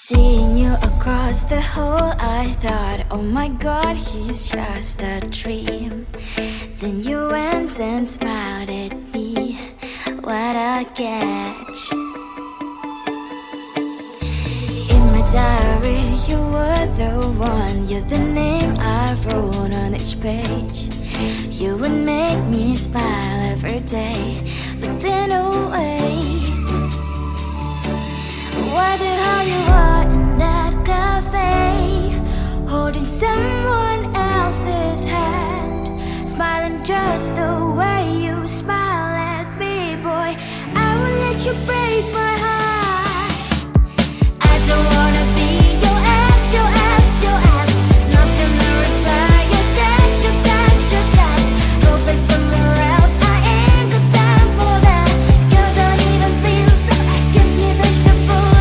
Seeing you across the hall, I thought, oh my god, he's just a dream. Then you went and smiled at me. What a catch. In my diary, you were the one. You're the name I wrote on each page. You would make me smile every day. But then, oh wait, what the hell you are in that cafe, holding someone else's hand, smiling just the way you smile at me, boy. I will let you break my heart. I don't wanna be your ex, your ex, your ex. Nothing to reply, your text, your text, your text. Go play somewhere else, I ain't got time for that. You don't even feel so, kiss me vegetable.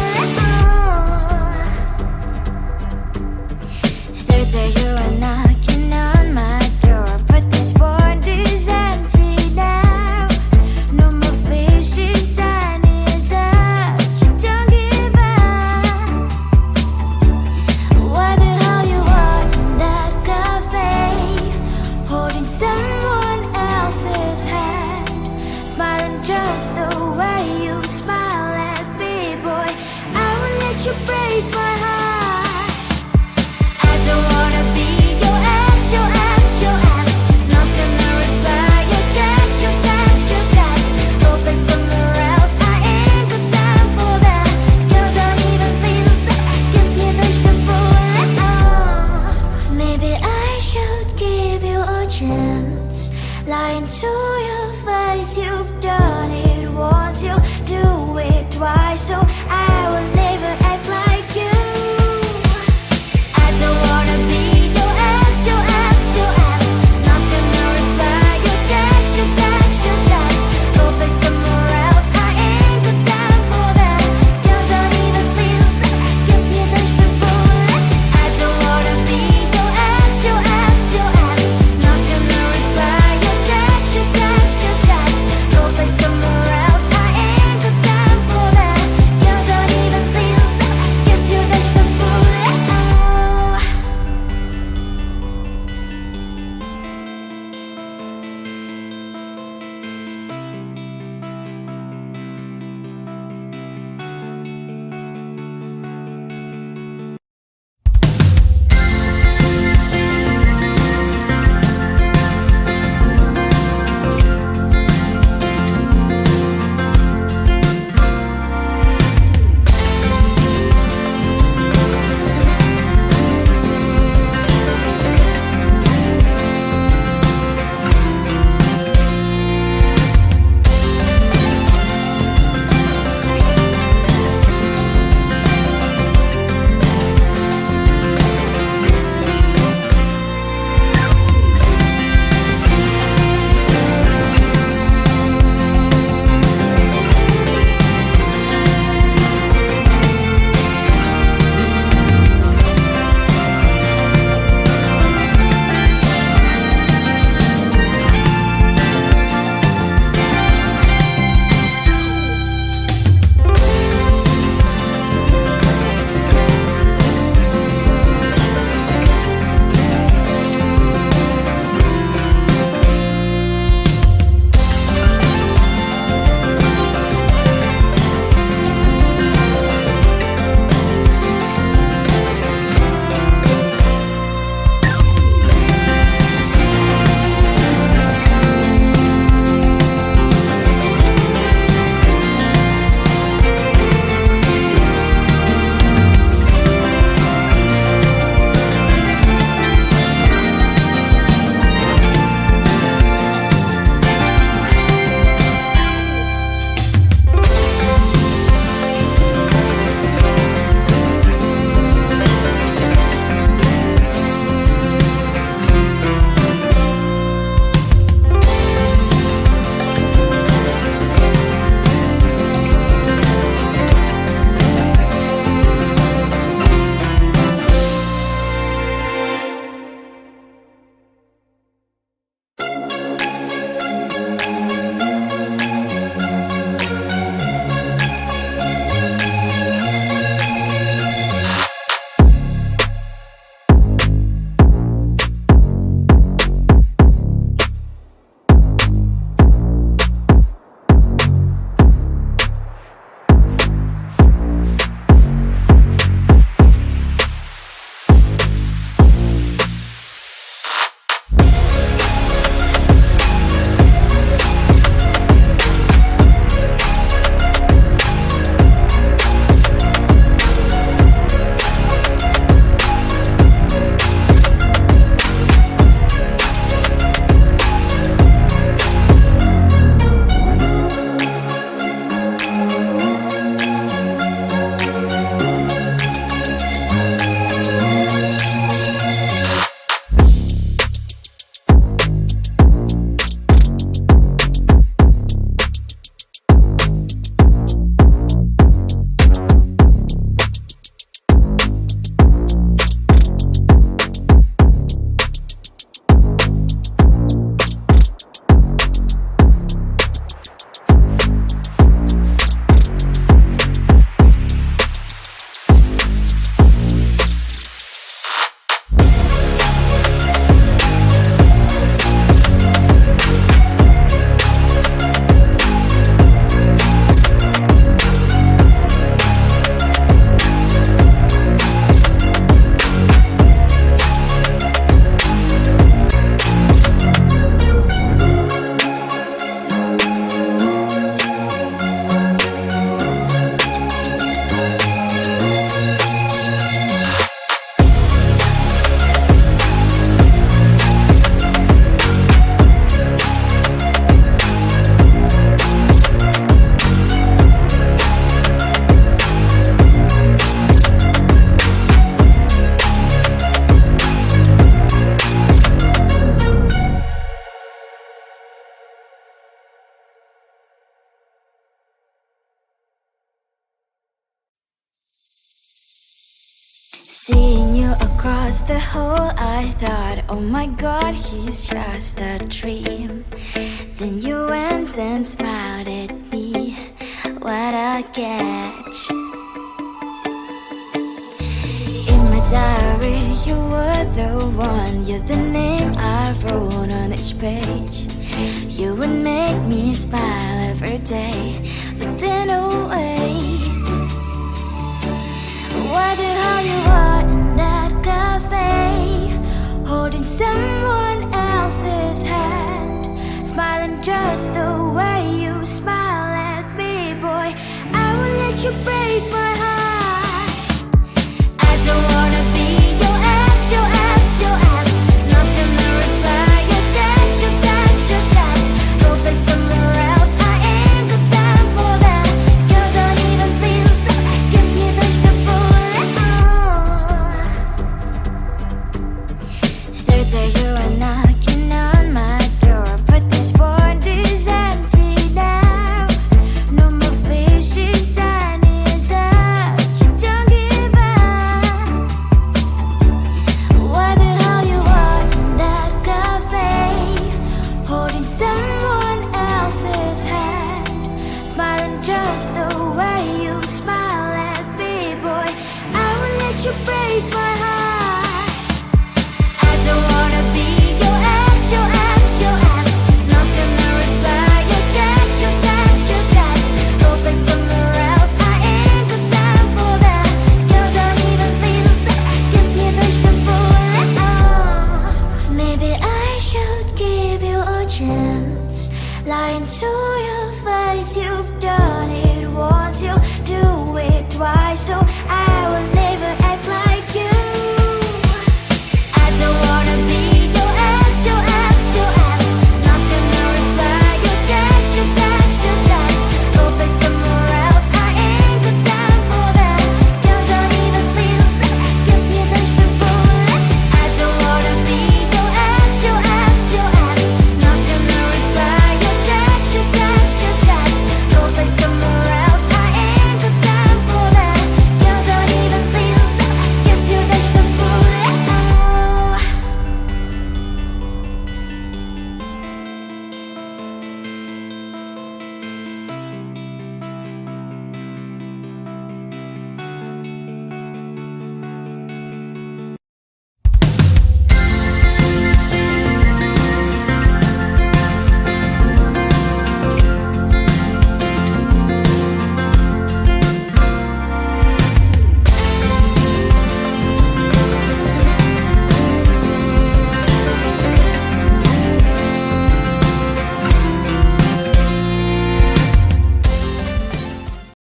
Seeing you across the hall, I thought, oh my god, he's just a dream. Then you went and smiled at me, what a catch. In my diary, you were the one, you're the name I wrote on each page. You would make me smile every day, but then oh wait, what the hell you are in that cafe, holding someone else's hand, smiling just the way you smile at me, boy, I will let you break my heart. I don't wanna be your ex, your ex, your ex, not gonna reply your text, your text, your text, go play somewhere else, I ain't got time for that, girl don't even feel so, kiss me vegetable. Third day you are knocking on my door, but this board is empty now. No more faces, sun is up, you don't give up. What the hell you are in that cafe, holding someone else's hand, smiling just the way you smile at me, boy, I will let you break my